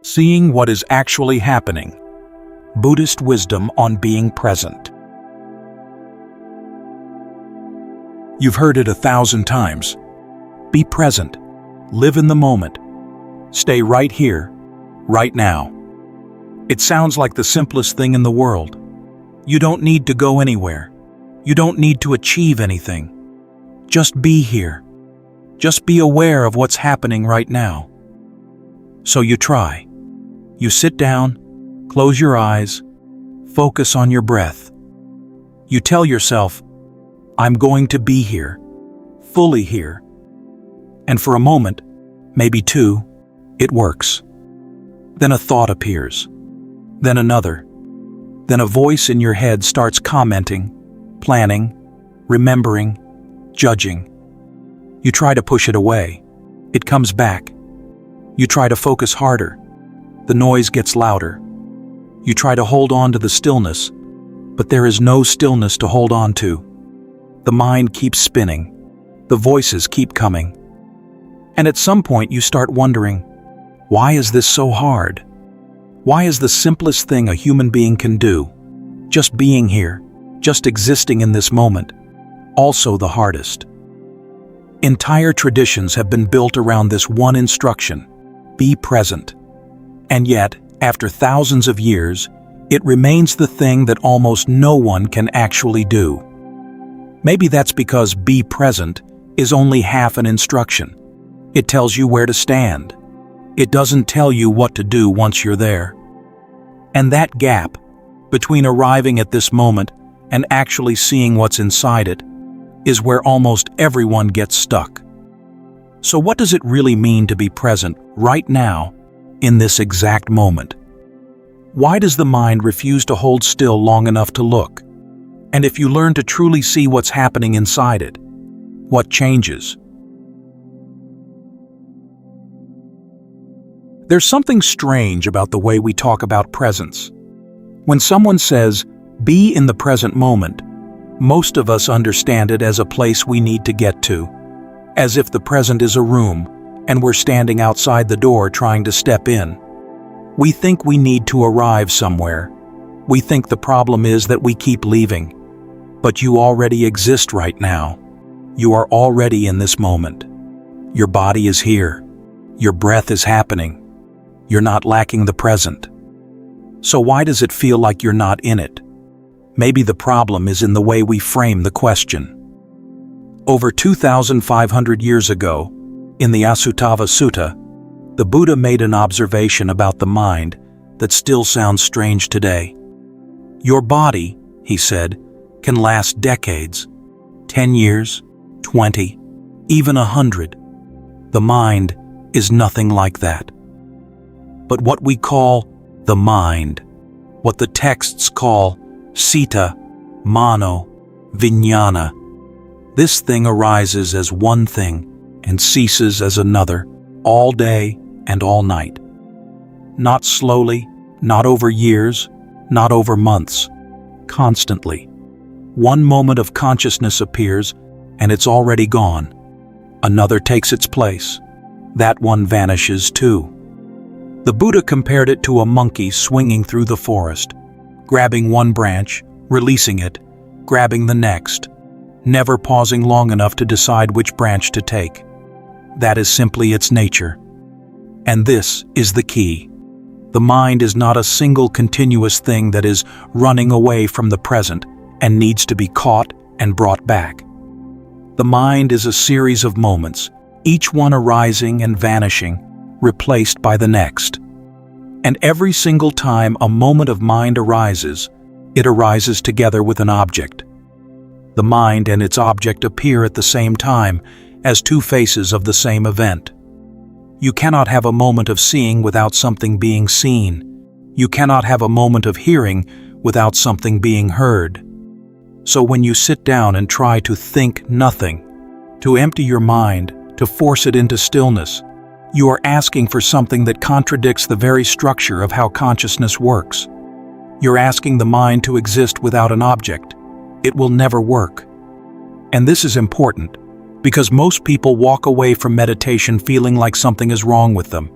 Seeing what is actually happening. Buddhist wisdom on being present. You've heard it 1,000 times. Be present. Live in the moment. Stay right here, right now. It sounds like the simplest thing in the world. You don't need to go anywhere. You don't need to achieve anything. Just be here. Just be aware of what's happening right now. So you try. You sit down, close your eyes, focus on your breath. You tell yourself, I'm going to be here, fully here. And for a moment, maybe two, it works. Then a thought appears. Then another. Then a voice in your head starts commenting, planning, remembering, judging. You try to push it away. It comes back. You try to focus harder. The noise gets louder. You try to hold on to the stillness, but there is no stillness to hold on to. The mind keeps spinning. The voices keep coming. And at some point you start wondering, why is this so hard? Why is the simplest thing a human being can do, just being here, just existing in this moment, also the hardest? Entire traditions have been built around this one instruction: be present. And yet, after thousands of years, it remains the thing that almost no one can actually do. Maybe that's because be present is only half an instruction. It tells you where to stand. It doesn't tell you what to do once you're there. And that gap between arriving at this moment and actually seeing what's inside it is where almost everyone gets stuck. So what does it really mean to be present right now, in this exact moment? Why does the mind refuse to hold still long enough to look? And if you learn to truly see what's happening inside it, what changes? There's something strange about the way we talk about presence. When someone says, be in the present moment, most of us understand it as a place we need to get to, as if the present is a room and we're standing outside the door trying to step in. We think we need to arrive somewhere. We think the problem is that we keep leaving. But you already exist right now. You are already in this moment. Your body is here. Your breath is happening. You're not lacking the present. So why does it feel like you're not in it? Maybe the problem is in the way we frame the question. Over 2,500 years ago, in the Asuttava Sutta, the Buddha made an observation about the mind that still sounds strange today. Your body, he said, can last decades, 10 years, 20, even 100. The mind is nothing like that. But what we call the mind, what the texts call Citta, Mano, Vijnana, this thing arises as one thing and ceases as another, all day and all night. Not slowly, not over years, not over months, constantly. One moment of consciousness appears and it's already gone. Another takes its place. That one vanishes too. The Buddha compared it to a monkey swinging through the forest, grabbing one branch, releasing it, grabbing the next, never pausing long enough to decide which branch to take. That is simply its nature. And this is the key. The mind is not a single continuous thing that is running away from the present and needs to be caught and brought back. The mind is a series of moments, each one arising and vanishing, replaced by the next. And every single time a moment of mind arises, it arises together with an object. The mind and its object appear at the same time as two faces of the same event. You cannot have a moment of seeing without something being seen. You cannot have a moment of hearing without something being heard. So when you sit down and try to think nothing, to empty your mind, to force it into stillness, you are asking for something that contradicts the very structure of how consciousness works. You're asking the mind to exist without an object. It will never work. And this is important, because most people walk away from meditation feeling like something is wrong with them.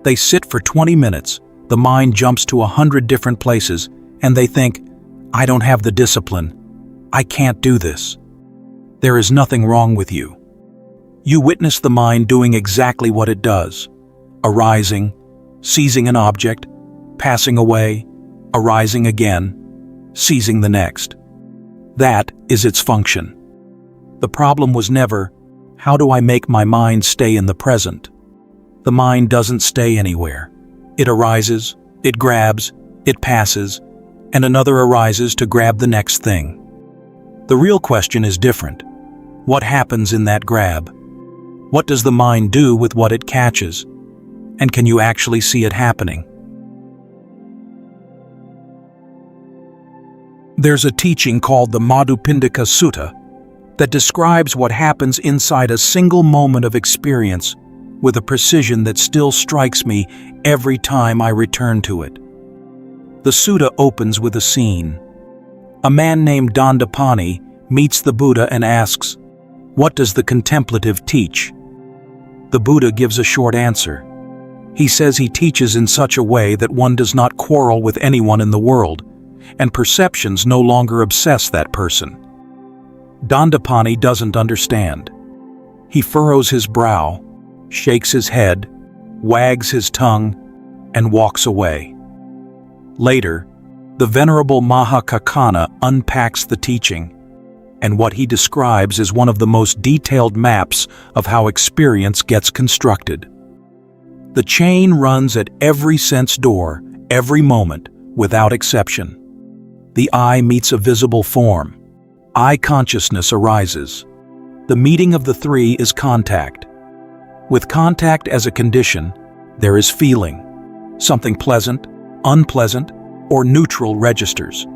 They sit for 20 minutes, the mind jumps to 100 different places, and they think, I don't have the discipline. I can't do this. There is nothing wrong with you. You witness the mind doing exactly what it does, arising, seizing an object, passing away, arising again, seizing the next. That is its function. The problem was never, how do I make my mind stay in the present? The mind doesn't stay anywhere. It arises, it grabs, it passes, and another arises to grab the next thing. The real question is different. What happens in that grab? What does the mind do with what it catches? And can you actually see it happening? There's a teaching called the Madhupindika Sutta that describes what happens inside a single moment of experience with a precision that still strikes me every time I return to it. The sutta opens with a scene. A man named Dandapani meets the Buddha and asks, "What does the contemplative teach?" The Buddha gives a short answer. He says he teaches in such a way that one does not quarrel with anyone in the world, and perceptions no longer obsess that person. Dandapani doesn't understand. He furrows his brow, shakes his head, wags his tongue, and walks away. Later, the Venerable Mahakaccana unpacks the teaching, and what he describes is one of the most detailed maps of how experience gets constructed. The chain runs at every sense door, every moment, without exception. The eye meets a visible form. Eye consciousness arises. The meeting of the three is contact. With contact as a condition, there is feeling. Something pleasant, unpleasant, or neutral registers.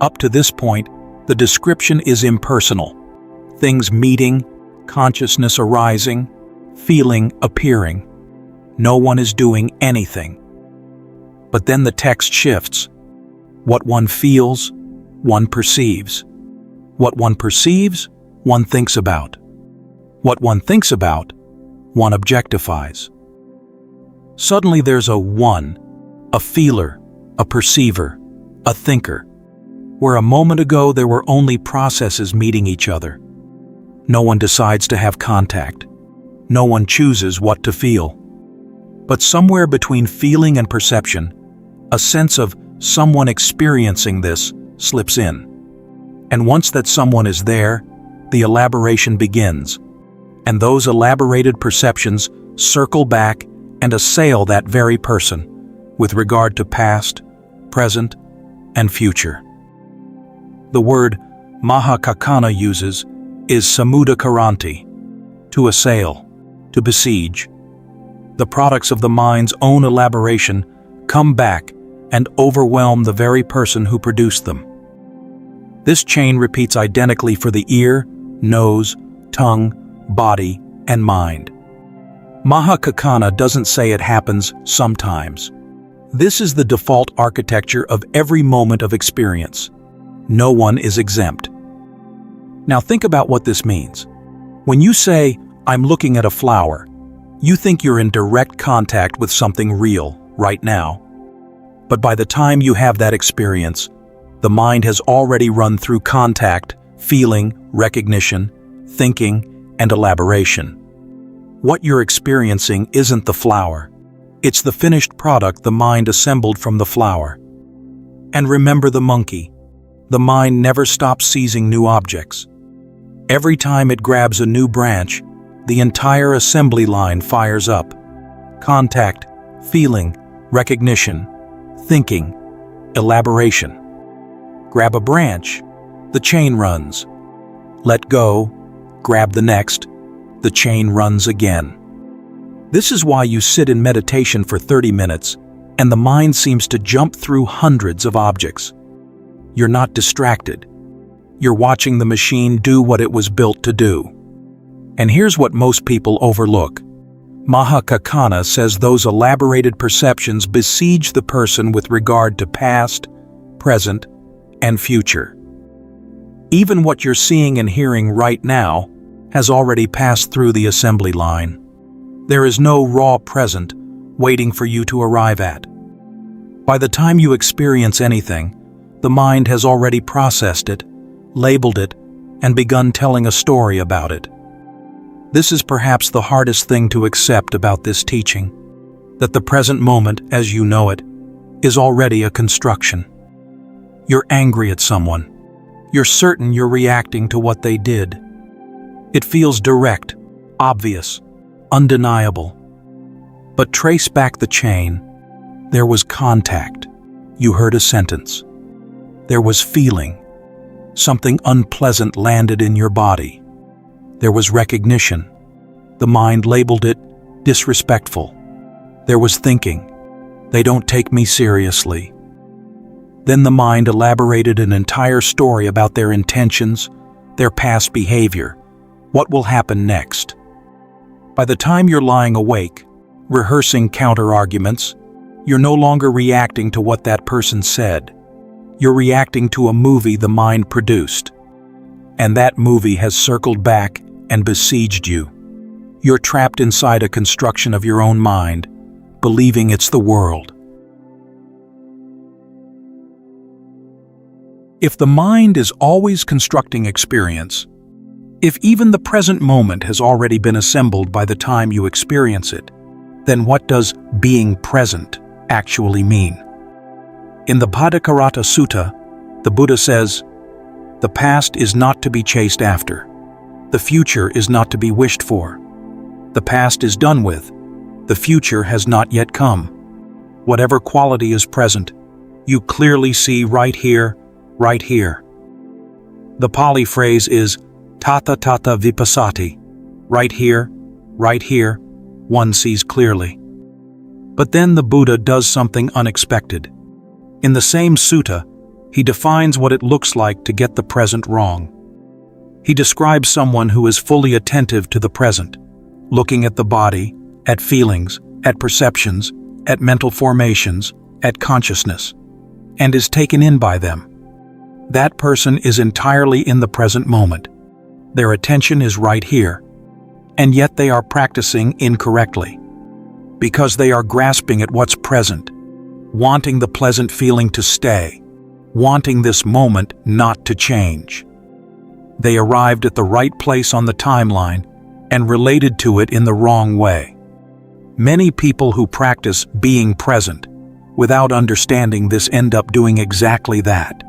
Up to this point, the description is impersonal. Things meeting, consciousness arising, feeling appearing. No one is doing anything. But then the text shifts. What one feels, one perceives. What one perceives, one thinks about. What one thinks about, one objectifies. Suddenly there's a one, a feeler, a perceiver, a thinker, where a moment ago there were only processes meeting each other. No one decides to have contact. No one chooses what to feel. But somewhere between feeling and perception, a sense of someone experiencing this slips in. And once that someone is there, the elaboration begins. And those elaborated perceptions circle back and assail that very person with regard to past, present, and future. The word Mahakaccana uses is samudakaranti, to assail, to besiege. The products of the mind's own elaboration come back and overwhelm the very person who produced them. This chain repeats identically for the ear, nose, tongue, body, and mind. Mahakaccana doesn't say it happens sometimes. This is the default architecture of every moment of experience. No one is exempt. Now think about what this means. When you say, "I'm looking at a flower," you think you're in direct contact with something real, right now. But by the time you have that experience, the mind has already run through contact, feeling, recognition, thinking, and elaboration. What you're experiencing isn't the flower. It's the finished product the mind assembled from the flower. And remember the monkey. The mind never stops seizing new objects. Every time it grabs a new branch, the entire assembly line fires up. Contact, feeling, recognition, thinking, elaboration. Grab a branch, the chain runs. Let go, grab the next, the chain runs again. This is why you sit in meditation for 30 minutes and the mind seems to jump through hundreds of objects. You're not distracted. You're watching the machine do what it was built to do. And here's what most people overlook. Mahakaccana says those elaborated perceptions besiege the person with regard to past, present, and future. Even what you're seeing and hearing right now has already passed through the assembly line. There is no raw present, waiting for you to arrive at. By the time you experience anything, the mind has already processed it, labeled it, and begun telling a story about it. This is perhaps the hardest thing to accept about this teaching, that the present moment, as you know it, is already a construction. You're angry at someone. You're certain you're reacting to what they did. It feels direct, obvious, undeniable. But trace back the chain. There was contact. You heard a sentence. There was feeling. Something unpleasant landed in your body. There was recognition. The mind labeled it disrespectful. There was thinking. They don't take me seriously. Then the mind elaborated an entire story about their intentions, their past behavior, what will happen next. By the time you're lying awake, rehearsing counter-arguments, you're no longer reacting to what that person said. You're reacting to a movie the mind produced. And that movie has circled back and besieged you. You're trapped inside a construction of your own mind, believing it's the world. If the mind is always constructing experience, if even the present moment has already been assembled by the time you experience it, then what does being present actually mean? In the Bhattacharya Sutta, the Buddha says, "The past is not to be chased after. The future is not to be wished for. The past is done with. The future has not yet come. Whatever quality is present, you clearly see right here, right here." The Pali phrase is "Tata tata vipassati." Right here, one sees clearly. But then the Buddha does something unexpected. In the same sutta, he defines what it looks like to get the present wrong. He describes someone who is fully attentive to the present, looking at the body, at feelings, at perceptions, at mental formations, at consciousness, and is taken in by them. That person is entirely in the present moment. Their attention is right here, and yet they are practicing incorrectly, because they are grasping at what's present, wanting the pleasant feeling to stay, wanting this moment not to change. They arrived at the right place on the timeline and related to it in the wrong way. Many people who practice being present without understanding this end up doing exactly that.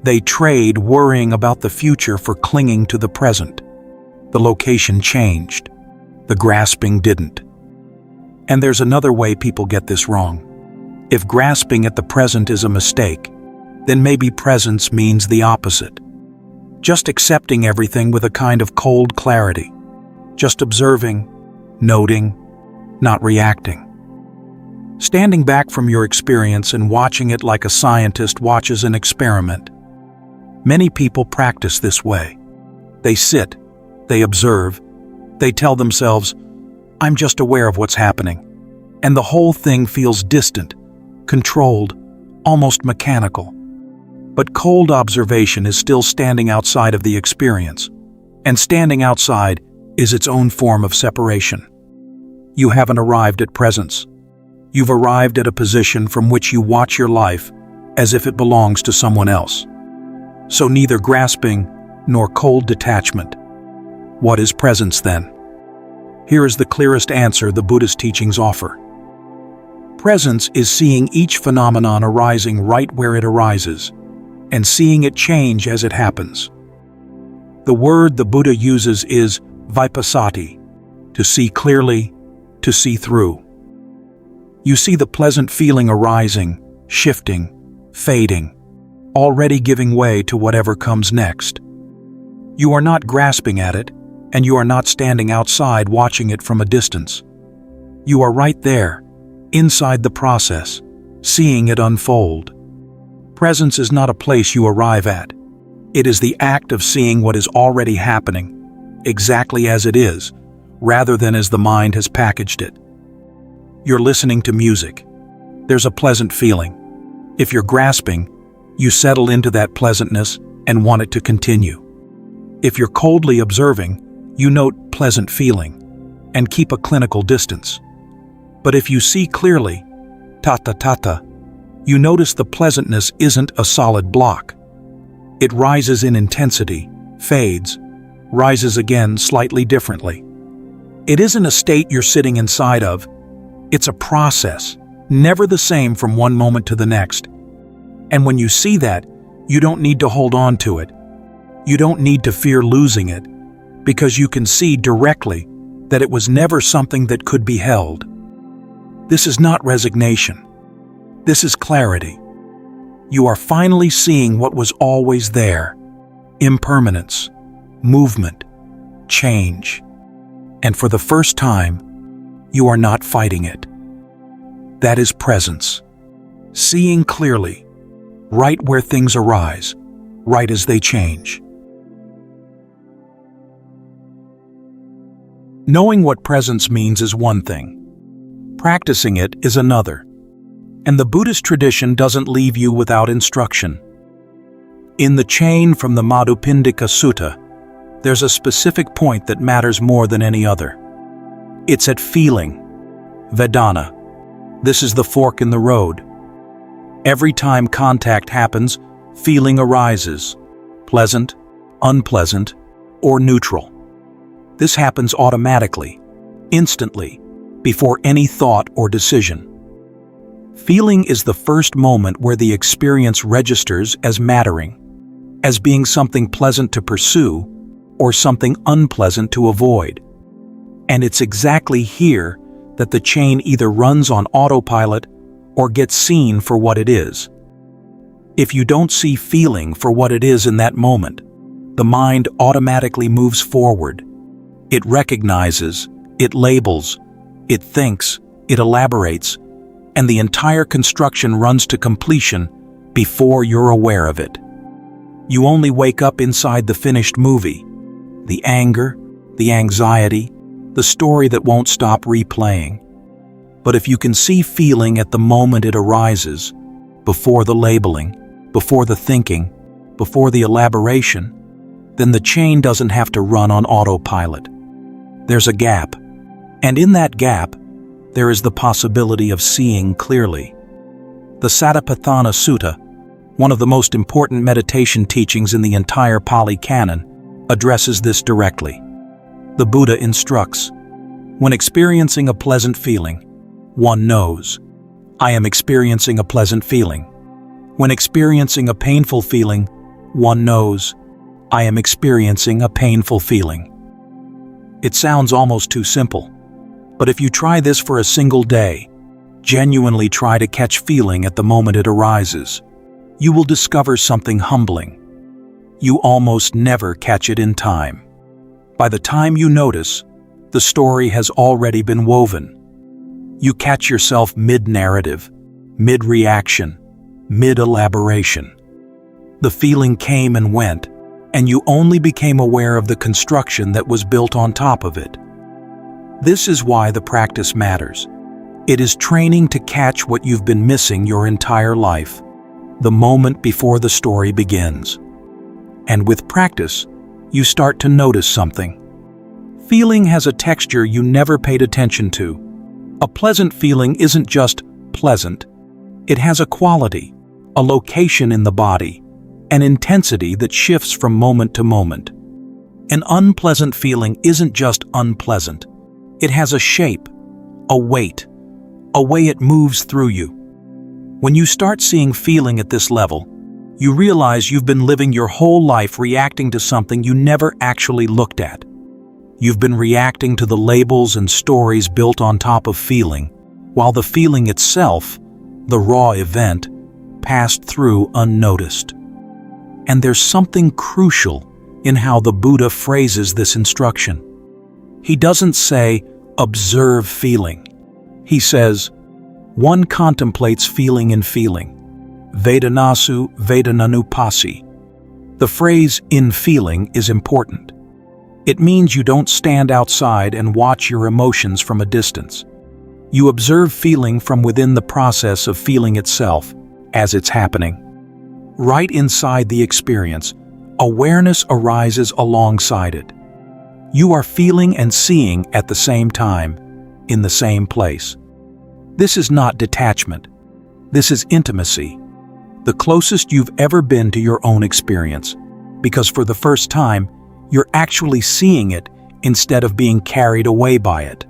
They trade worrying about the future for clinging to the present. The location changed. The grasping didn't. And there's another way people get this wrong. If grasping at the present is a mistake, then maybe presence means the opposite. Just accepting everything with a kind of cold clarity. Just observing, noting, not reacting. Standing back from your experience and watching it like a scientist watches an experiment. Many people practice this way. They sit, they observe, they tell themselves, "I'm just aware of what's happening," and the whole thing feels distant, controlled, almost mechanical. But cold observation is still standing outside of the experience, and standing outside is its own form of separation. You haven't arrived at presence. You've arrived at a position from which you watch your life as if it belongs to someone else. So neither grasping nor cold detachment. What is presence then? Here is the clearest answer the Buddhist teachings offer. Presence is seeing each phenomenon arising right where it arises, and seeing it change as it happens. The word the Buddha uses is vipassati, to see clearly, to see through. You see the pleasant feeling arising, shifting, fading, already giving way to whatever comes next. You are not grasping at it, and you are not standing outside watching it from a distance. You are right there, inside the process, seeing it unfold. Presence is not a place you arrive at. It is the act of seeing what is already happening, exactly as it is, rather than as the mind has packaged it. You're listening to music. There's a pleasant feeling. If you're grasping, you settle into that pleasantness and want it to continue. If you're coldly observing, you note pleasant feeling and keep a clinical distance. But if you see clearly, tata, you notice the pleasantness isn't a solid block. It rises in intensity, fades, rises again slightly differently. It isn't a state you're sitting inside of. It's a process, never the same from one moment to the next. And when you see that, you don't need to hold on to it. You don't need to fear losing it, because you can see directly that it was never something that could be held. This is not resignation. This is clarity. You are finally seeing what was always there: impermanence, movement, change. And for the first time, you are not fighting it. That is presence. Seeing clearly, right where things arise, right as they change. Knowing what presence means is one thing. Practicing it is another. And the Buddhist tradition doesn't leave you without instruction. In the chain from the Madhupindika Sutta, there's a specific point that matters more than any other. It's at feeling, Vedana. This is the fork in the road. Every time contact happens, feeling arises, pleasant, unpleasant, or neutral. This happens automatically, instantly, before any thought or decision. Feeling is the first moment where the experience registers as mattering, as being something pleasant to pursue or something unpleasant to avoid. And it's exactly here that the chain either runs on autopilot or gets seen for what it is. If you don't see feeling for what it is in that moment, the mind automatically moves forward. It recognizes, it labels, it thinks, it elaborates, and the entire construction runs to completion before you're aware of it. You only wake up inside the finished movie. The anger, the anxiety, the story that won't stop replaying. But if you can see feeling at the moment it arises, before the labeling, before the thinking, before the elaboration, then the chain doesn't have to run on autopilot. There's a gap, and in that gap, there is the possibility of seeing clearly. The Satipatthana Sutta, one of the most important meditation teachings in the entire Pali Canon, addresses this directly. The Buddha instructs, when experiencing a pleasant feeling, one knows, I am experiencing a pleasant feeling. When experiencing a painful feeling, one knows, I am experiencing a painful feeling. It sounds almost too simple, but if you try this for a single day, genuinely try to catch feeling at the moment it arises, you will discover something humbling. You almost never catch it in time. By the time you notice, the story has already been woven. You catch yourself mid-narrative, mid-reaction, mid-elaboration. The feeling came and went, and you only became aware of the construction that was built on top of it. This is why the practice matters. It is training to catch what you've been missing your entire life, the moment before the story begins. And with practice, you start to notice something. Feeling has a texture you never paid attention to. A pleasant feeling isn't just pleasant. It has a quality, a location in the body, an intensity that shifts from moment to moment. An unpleasant feeling isn't just unpleasant. It has a shape, a weight, a way it moves through you. When you start seeing feeling at this level, you realize you've been living your whole life reacting to something you never actually looked at. You've been reacting to the labels and stories built on top of feeling, while the feeling itself, the raw event, passed through unnoticed. And there's something crucial in how the Buddha phrases this instruction. He doesn't say, observe feeling. He says, one contemplates feeling in feeling. Vedanasu Vedananupasi. The phrase in feeling is important. It means you don't stand outside and watch your emotions from a distance. You observe feeling from within the process of feeling itself, as it's happening. Right inside the experience, awareness arises alongside it. You are feeling and seeing at the same time, in the same place. This is not detachment. This is intimacy, the closest you've ever been to your own experience, because for the first time, you're actually seeing it instead of being carried away by it.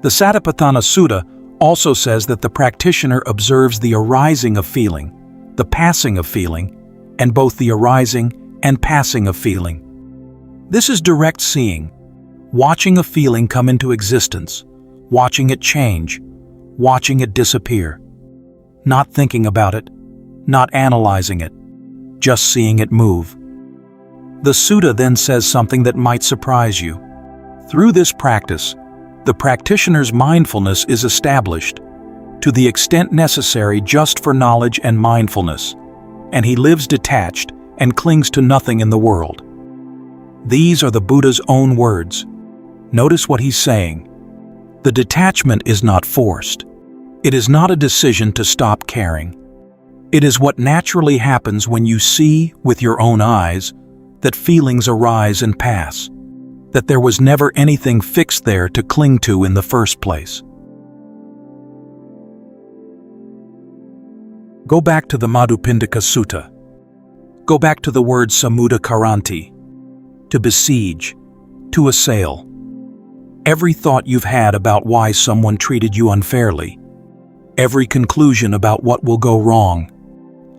The Satipatthana Sutta also says that the practitioner observes the arising of feeling, the passing of feeling, and both the arising and passing of feeling. This is direct seeing, watching a feeling come into existence, watching it change, watching it disappear. Not thinking about it, not analyzing it, just seeing it move. The sutta then says something that might surprise you. Through this practice, the practitioner's mindfulness is established to the extent necessary just for knowledge and mindfulness, and he lives detached and clings to nothing in the world. These are the Buddha's own words. Notice what he's saying. The detachment is not forced. It is not a decision to stop caring. It is what naturally happens when you see, with your own eyes, that feelings arise and pass, that there was never anything fixed there to cling to in the first place. Go back to the Madhupindika Sutta. Go back to the word samudakaranti, to besiege, to assail. Every thought you've had about why someone treated you unfairly, every conclusion about what will go wrong,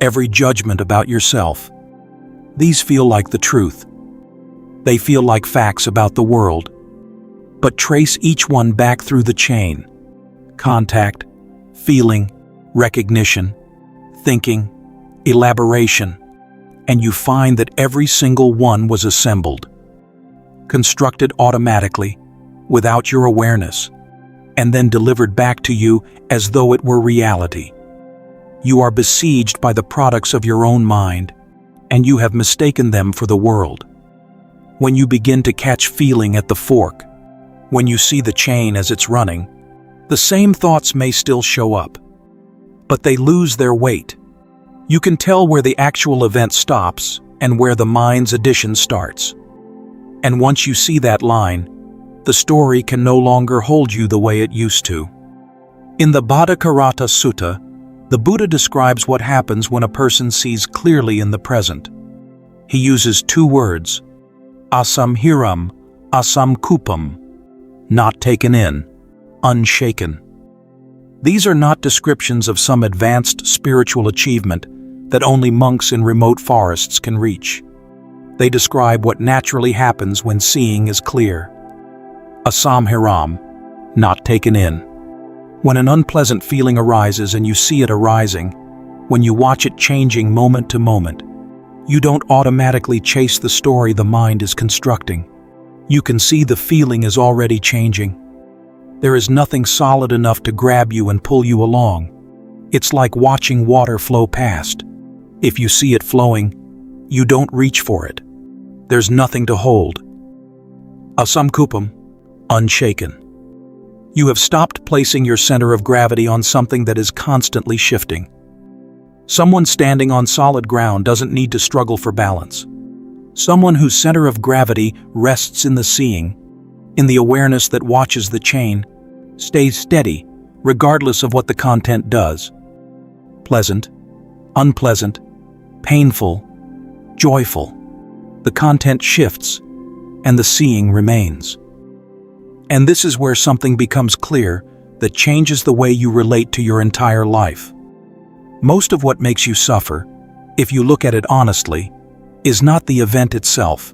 every judgment about yourself. These feel like the truth. They feel like facts about the world. But trace each one back through the chain. Contact, feeling, recognition, thinking, elaboration, and you find that every single one was assembled, constructed automatically, without your awareness, and then delivered back to you as though it were reality. You are besieged by the products of your own mind, and you have mistaken them for the world. When you begin to catch feeling at the fork, when you see the chain as it's running, the same thoughts may still show up, but they lose their weight. You can tell where the actual event stops and where the mind's addition starts. And once you see that line, the story can no longer hold you the way it used to. In the Bhattacharata Sutta, the Buddha describes what happens when a person sees clearly in the present. He uses two words, asamhiram, asamkupam, not taken in, unshaken. These are not descriptions of some advanced spiritual achievement that only monks in remote forests can reach. They describe what naturally happens when seeing is clear. Asamhiram, not taken in. When an unpleasant feeling arises and you see it arising, when you watch it changing moment to moment, you don't automatically chase the story the mind is constructing. You can see the feeling is already changing. There is nothing solid enough to grab you and pull you along. It's like watching water flow past. If you see it flowing, you don't reach for it. There's nothing to hold. Asamkupam, unshaken. You have stopped placing your center of gravity on something that is constantly shifting. Someone standing on solid ground doesn't need to struggle for balance. Someone whose center of gravity rests in the seeing, in the awareness that watches the chain, stays steady, regardless of what the content does. Pleasant, unpleasant, painful, joyful. The content shifts, and the seeing remains. And this is where something becomes clear that changes the way you relate to your entire life. Most of what makes you suffer, if you look at it honestly, is not the event itself.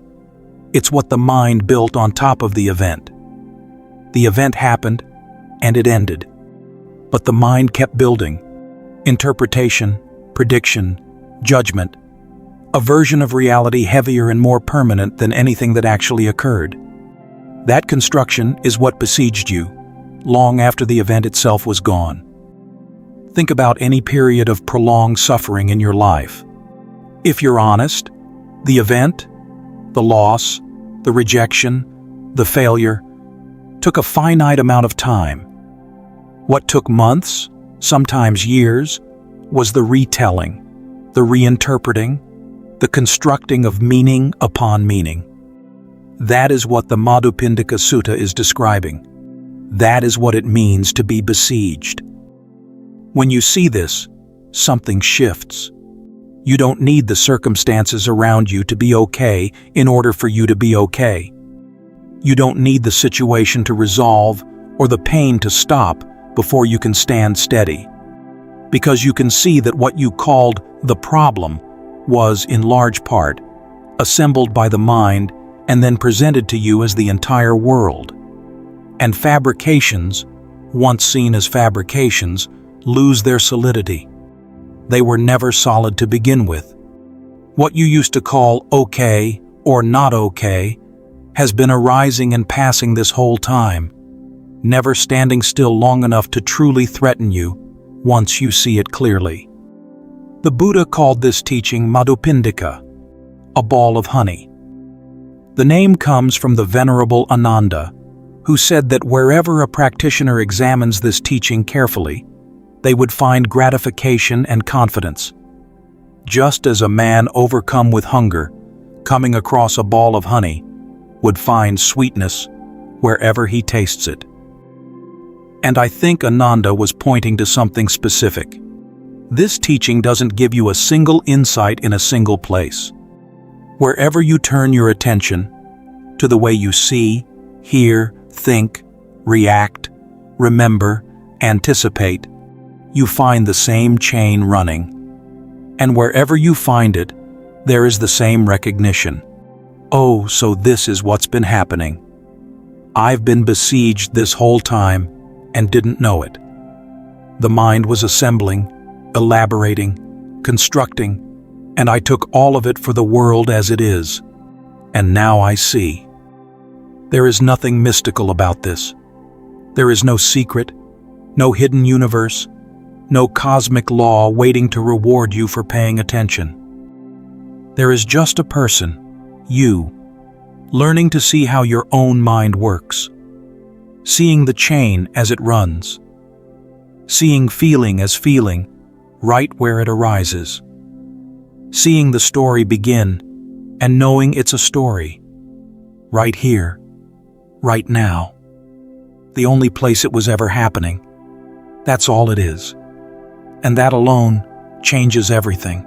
It's what the mind built on top of the event. The event happened, and it ended. But the mind kept building. Interpretation, prediction, judgment, a version of reality heavier and more permanent than anything that actually occurred. That construction is what besieged you, long after the event itself was gone. Think about any period of prolonged suffering in your life. If you're honest, the event, the loss, the rejection, the failure, took a finite amount of time. What took months, sometimes years, was the retelling, the reinterpreting, the constructing of meaning upon meaning. That is what the Madhupindika Sutta is describing. That is what it means to be besieged. When you see this, something shifts. You don't need the circumstances around you to be okay in order for you to be okay. You don't need the situation to resolve or the pain to stop before you can stand steady. Because you can see that what you called the problem was, in large part, assembled by the mind and then presented to you as the entire world. And fabrications, once seen as fabrications, lose their solidity. They were never solid to begin with. What you used to call okay or not okay has been arising and passing this whole time, never standing still long enough to truly threaten you once you see it clearly. The Buddha called this teaching Madhupindika, a ball of honey. The name comes from the Venerable Ananda, who said that wherever a practitioner examines this teaching carefully, they would find gratification and confidence. Just as a man overcome with hunger, coming across a ball of honey, would find sweetness wherever he tastes it. And I think Ananda was pointing to something specific. This teaching doesn't give you a single insight in a single place. Wherever you turn your attention, to the way you see, hear, think, react, remember, anticipate, you find the same chain running. And wherever you find it, there is the same recognition. Oh, so this is what's been happening. I've been besieged this whole time and didn't know it. The mind was assembling, elaborating, constructing, and I took all of it for the world as it is. And now I see. There is nothing mystical about this. There is no secret, no hidden universe, no cosmic law waiting to reward you for paying attention. There is just a person, you, learning to see how your own mind works, seeing the chain as it runs, seeing feeling as feeling right where it arises, seeing the story begin and knowing it's a story, right here, right now, the only place it was ever happening. That's all it is. And that alone changes everything.